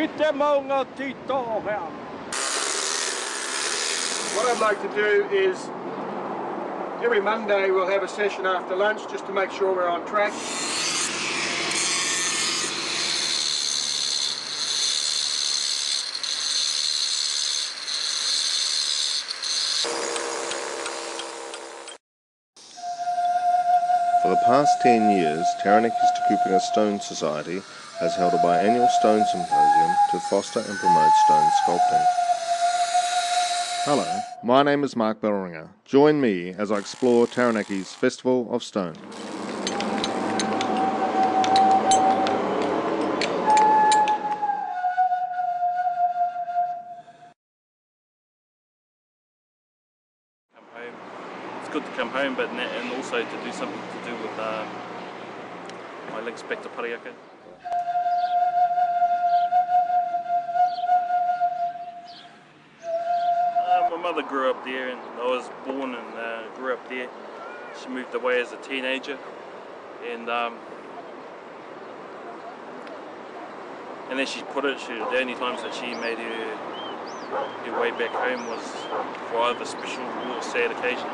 Ki te maunga tito hea. What I'd like to do is, every Monday we'll have a session after lunch just to make sure we're on track. For the past 10 years, Taranaki's Te Kupenga Stone Society has held a biannual stone symposium to foster and promote stone sculpting. Hello, my name is Mark Bellringer. Join me as I explore Taranaki's Festival of Stone. It's good to come home, but and also to do something to do with my links back to Parihaka. My mother grew up there, and I was born and grew up there. She moved away as a teenager, and as she put it, the only times that she made her way back home was for either special or sad occasions.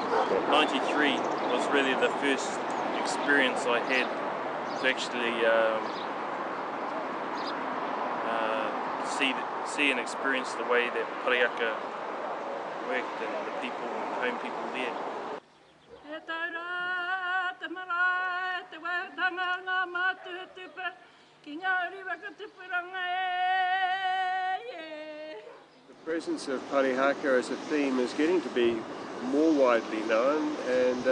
93 was really the first experience I had to actually see and experience the way that Parihaka worked and the people, home people there. The presence of Parihaka as a theme is getting to be more widely known, and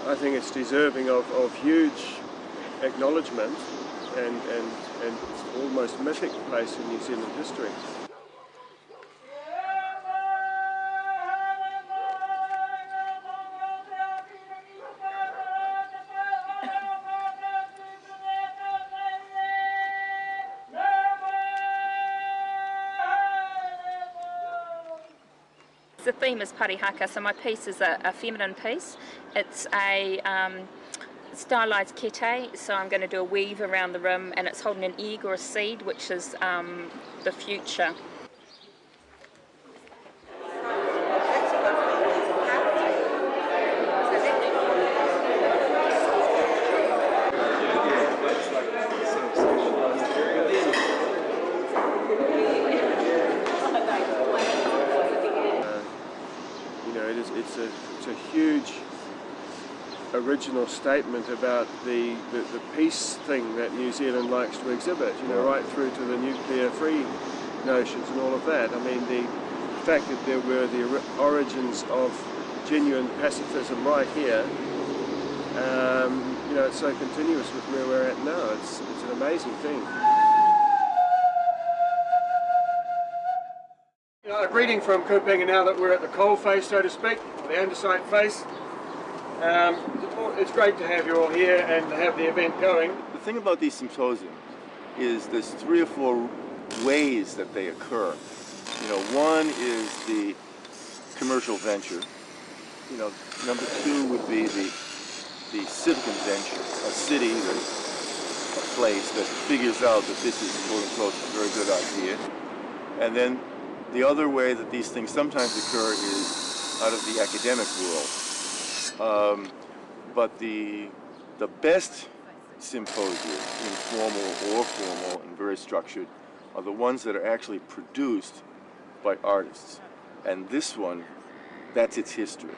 I think it's deserving of huge acknowledgement and almost mythic place in New Zealand history. The theme is Parihaka, so my piece is a feminine piece. It's a stylized kete, so I'm going to do a weave around the rim, and it's holding an egg or a seed, which is the future. It's a huge original statement about the peace thing that New Zealand likes to exhibit, you know, right through to the nuclear-free notions and all of that. I mean, the fact that there were the origins of genuine pacifism right here, you know, it's so continuous with where we're at now. It's an amazing thing. A greeting from Kupenga now that we're at the coal face, so to speak, the andesite face. It's great to have you all here and to have the event going. The thing about these symposiums is there's 3 or 4 ways that they occur. You know, one is the commercial venture. You know, number 2 would be the civic venture, a city, a place that figures out that this is, quote unquote, a very good idea. And then the other way that these things sometimes occur is out of the academic world. But the best symposia, informal or formal and very structured, are the ones that are actually produced by artists. And this one, that's its history.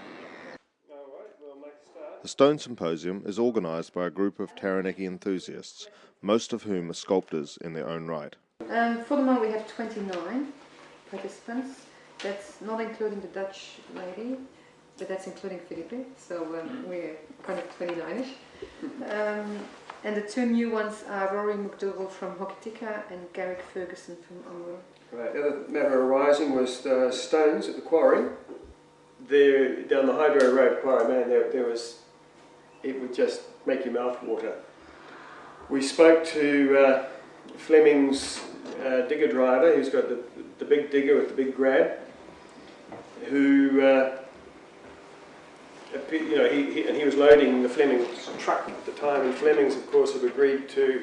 The Stone Symposium is organised by a group of Taranaki enthusiasts, most of whom are sculptors in their own right. For the moment we have 29 participants. That's not including the Dutch lady, but that's including Felipe, so we're kind of 29ish. And the 2 new ones are Rory McDougall from Hokitika and Garrick Ferguson from Oamaru. Right. The other matter arising was the stones at the quarry. There, down the Hydro Road quarry, man, there was, it would just make your mouth water. We spoke to Fleming's digger driver, who's got the big digger with the big grab, who, you know, he was loading the Fleming's truck at the time, and Fleming's, of course, have agreed to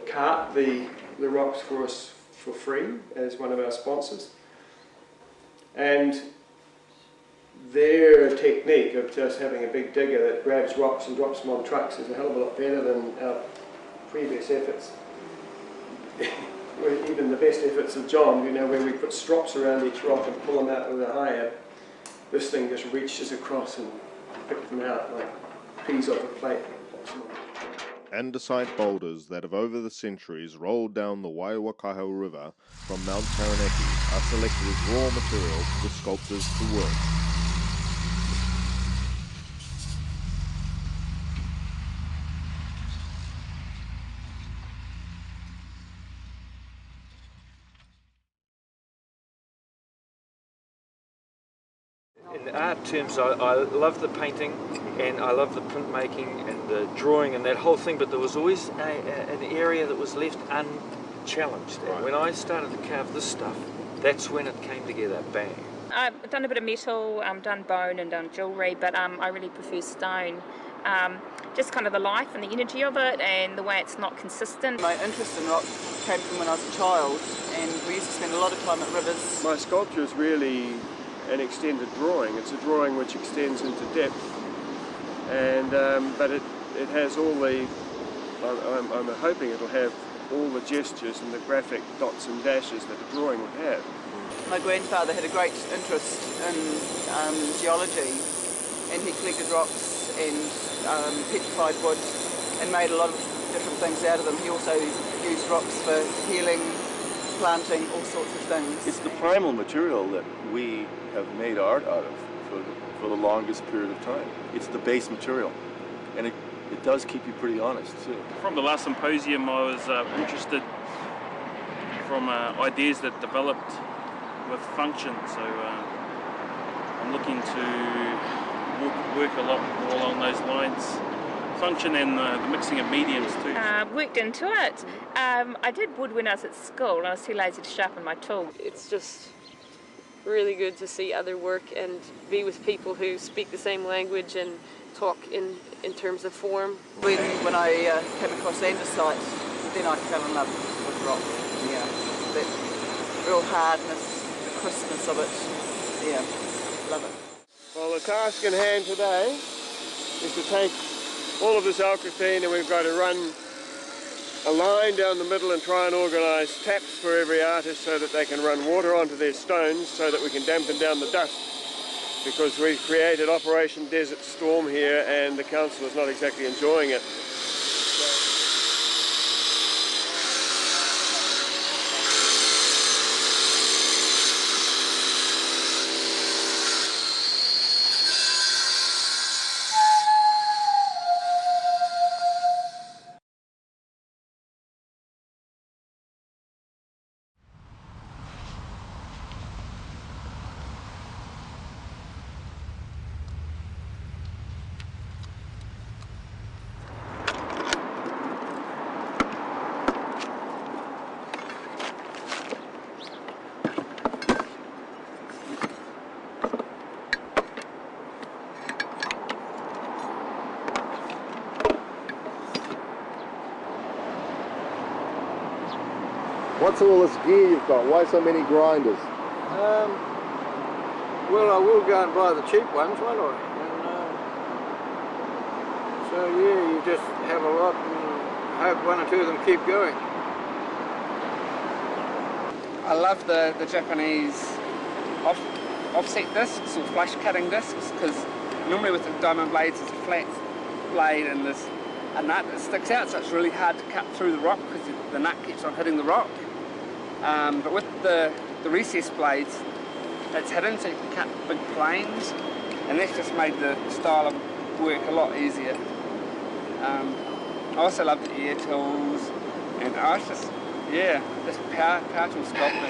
cart the the rocks for us for free as one of our sponsors. And their technique of just having a big digger that grabs rocks and drops them on trucks is a hell of a lot better than our previous efforts. Even the best efforts of John, you know, where we put strops around each rock and pull them out with a higher, this thing just reaches across and picks them out like peas off a plate. Andesite boulders that have over the centuries rolled down the Waiwakaho River from Mount Taranaki are selected as raw material for the sculptors to work. In art terms, I love the painting and I love the printmaking and the drawing and that whole thing, but there was always an area that was left unchallenged. And when I started to carve this stuff, that's when it came together, bang. I've done a bit of metal, done bone and done jewellery, but I really prefer stone. Just kind of the life and the energy of it and the way it's not consistent. My interest in rock came from when I was a child, and we used to spend a lot of time at rivers. My sculpture is really an extended drawing. It's a drawing which extends into depth, and but it has all the, I'm hoping it'll have all the gestures and the graphic dots and dashes that a drawing would have. My grandfather had a great interest in geology, and he collected rocks and petrified wood and made a lot of different things out of them. He also used rocks for healing, planting, all sorts of things. It's the primal material that we have made art out of for the longest period of time. It's the base material, and it does keep you pretty honest too. From the last symposium, I was interested from ideas that developed with function, so I'm looking to work a lot more along those lines. Function and the mixing of mediums too. Worked into it. I did wood when I was at school and I was too lazy to sharpen my tool. It's just really good to see other work and be with people who speak the same language and talk in terms of form. When I came across andesite, then I fell in love with rock. Yeah, that real hardness, the crispness of it. Yeah, love it. Well, the task in hand today is to take all of this alkazine, and we've got to run a line down the middle and try and organise taps for every artist so that they can run water onto their stones so that we can dampen down the dust, because we've created Operation Desert Storm here and the council is not exactly enjoying it. What's all this gear you've got? Why so many grinders? Well, I will go and buy the cheap ones, won't I? And, so yeah, you just have a lot and hope one or two of them keep going. I love the Japanese offset discs or flush cutting discs, because normally with the diamond blades it's a flat blade and there's a nut that sticks out, so it's really hard to cut through the rock because the nut keeps on hitting the rock. But with the recessed blades, it's hidden, so you can cut big planes, and that's just made the style of work a lot easier. I also love the air tools, and I was just power tool sculpting.